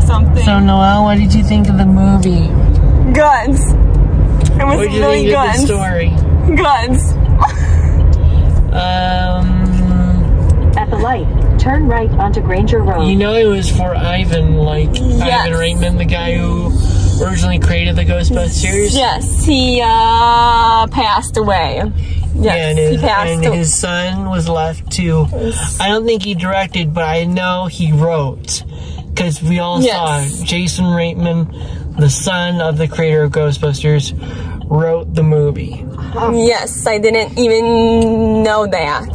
something. So, Noelle, what did you think of the movie? Goods. It was What did you really think of the goods. story? Goods. At the light, turn right onto Granger Road. You know it was for Ivan, like Yes. Ivan Reitman, the guy who originally created the Ghostbusters. Yes, he passed away. Yes, Yeah, he passed and away. his son was left to. I don't think he directed, but I know he wrote, because we all saw it. Jason Reitman, the son of the creator of Ghostbusters, wrote the movie. Yes, I didn't even know that.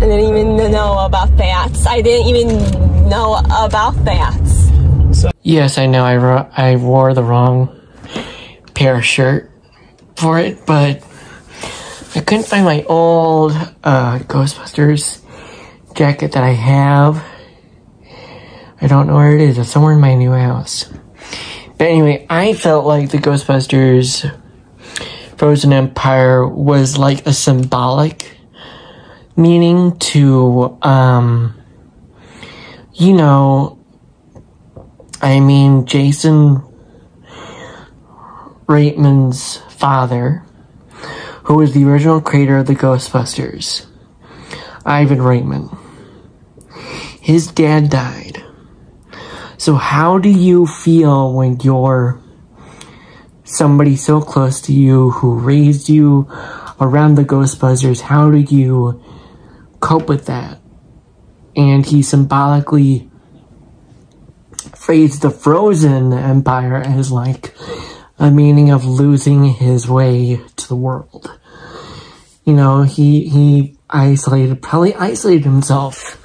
I didn't even know about that. I didn't even know about that. So, yes, I know I wore the wrong pair of shirt for it, but I couldn't find my old Ghostbusters jacket that I have. I don't know where it is. It's somewhere in my new house. But anyway, I felt like the Ghostbusters Frozen Empire was like a symbolic meaning to, you know, I mean, Jason Reitman's father, who was the original creator of the Ghostbusters, Ivan Reitman. His dad died. So how do you feel when you're somebody so close to you who raised you around the Ghostbusters? How do you cope with that? And he symbolically phrased the Frozen Empire as like a meaning of losing his way to the world. You know, he probably isolated himself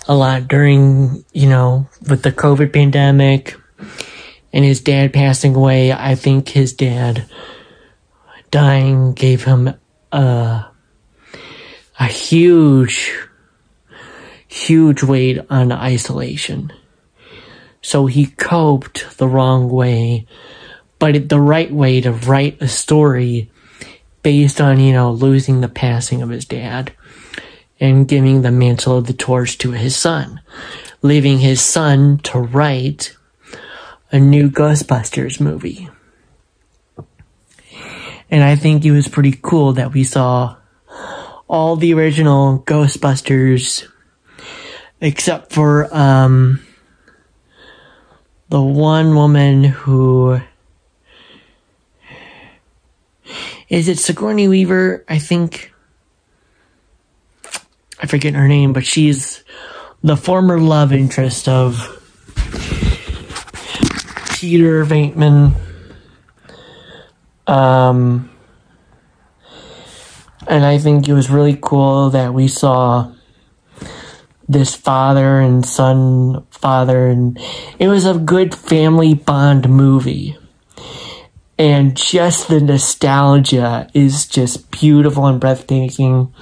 a lot during, you know, with the COVID pandemic and his dad passing away. I think his dad dying gave him a huge weight on isolation. So he coped the wrong way, but the right way to write a story based on, you know, losing the passing of his dad and giving the mantle of the torch to his son, leaving his son to write a new Ghostbusters movie. And I think it was pretty cool that we saw all the original Ghostbusters except for the one woman who... Is it Sigourney Weaver? I think... I forget her name, but she's the former love interest of Peter Venkman. And I think it was really cool that we saw this father and son, and it was a good family bond movie. And just the nostalgia is just beautiful and breathtaking.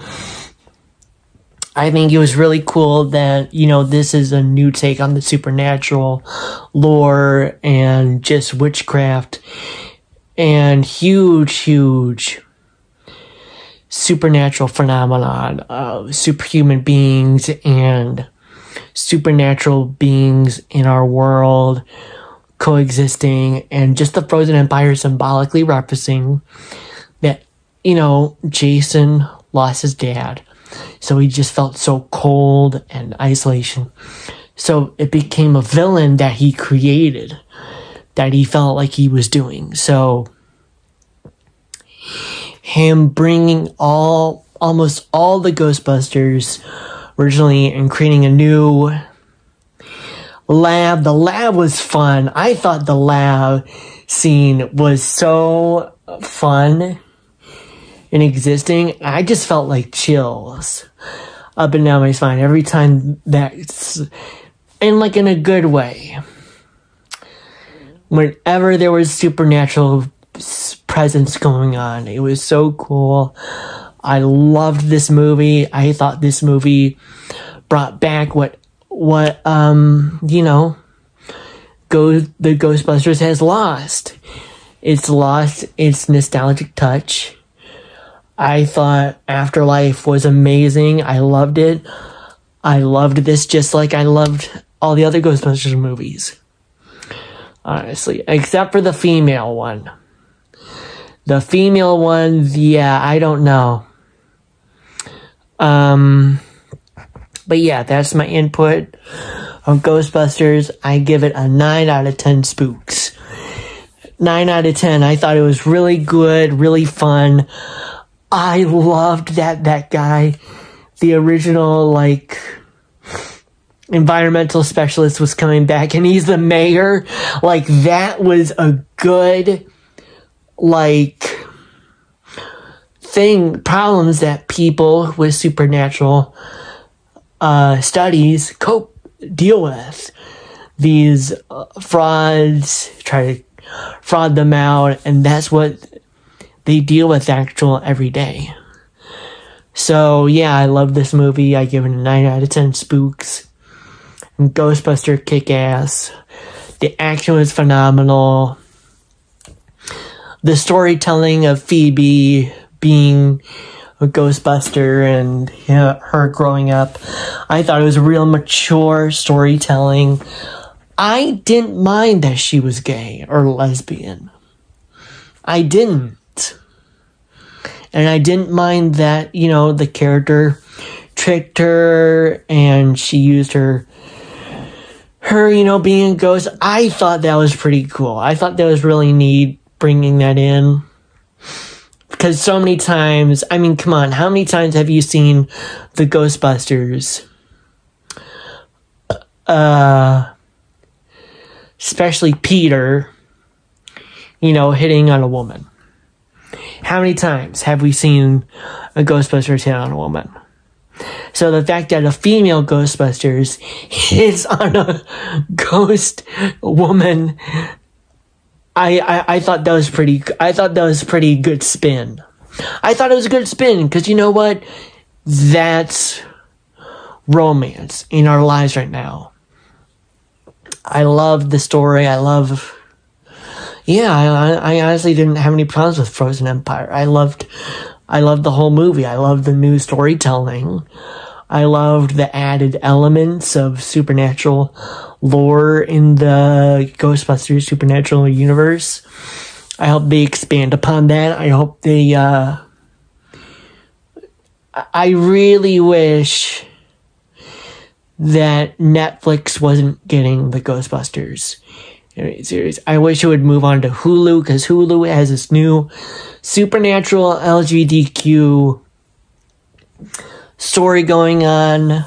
I think it was really cool that, you know, this is a new take on the supernatural lore and just witchcraft and huge supernatural phenomenon of superhuman beings and supernatural beings in our world coexisting, and just the Frozen Empire symbolically referencing that, you know, Jason lost his dad. So he just felt so cold and isolation. So it became a villain that he created, that he felt like he was doing. So him bringing almost all the Ghostbusters originally and creating a new lab. The lab was fun. I thought the lab scene was so fun and existing. I just felt like chills up and down my spine every time that's, and like in a good way. Whenever there was supernatural presence going on, it was so cool. I loved this movie. I thought this movie brought back what you know, the Ghostbusters has lost. It's lost its nostalgic touch. I thought Afterlife was amazing. I loved it. I loved this just like I loved all the other Ghostbusters movies. Honestly, except for the female one. The female one, yeah, I don't know. But yeah, that's my input on Ghostbusters. I give it a 9 out of 10 spooks. 9 out of 10. I thought it was really good, really fun. I loved that guy, the original, like, environmental specialist was coming back, and he's the mayor. Like, that was a good, like, problems that people with supernatural studies deal with. These frauds, try to fraud them out, and that's what they deal with every day. So yeah, I love this movie. I give it a 9 out of 10 spooks. And Ghostbuster kick-ass. The action was phenomenal. The storytelling of Phoebe being a Ghostbuster and her growing up, I thought it was real mature storytelling. I didn't mind that she was gay or lesbian. I didn't. And I didn't mind that, the character tricked her and she used her, being a ghost. I thought that was pretty cool. I thought that was really neat bringing that in. Because so many times, I mean, come on, how many times have you seen the Ghostbusters? Especially Peter, hitting on a woman. How many times have we seen a Ghostbusters hit on a woman? So the fact that a female Ghostbusters hits on a ghost woman, I thought that was pretty good spin. I thought it was a good spin because you know what? That's romance in our lives right now. I love the story. I honestly didn't have any problems with Frozen Empire. I loved the whole movie. I loved the new storytelling. I loved the added elements of supernatural lore in the Ghostbusters supernatural universe. I hope they expand upon that. I hope they, I really wish that Netflix wasn't getting the Ghostbusters series. I wish it would move on to Hulu, because Hulu has this new supernatural LGBTQ story going on.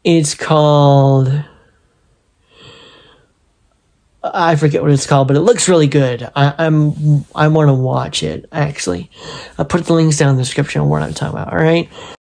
It's called, I forget what it's called, but it looks really good. I want to watch it, actually. I'll put the links down in the description of what I'm talking about, alright?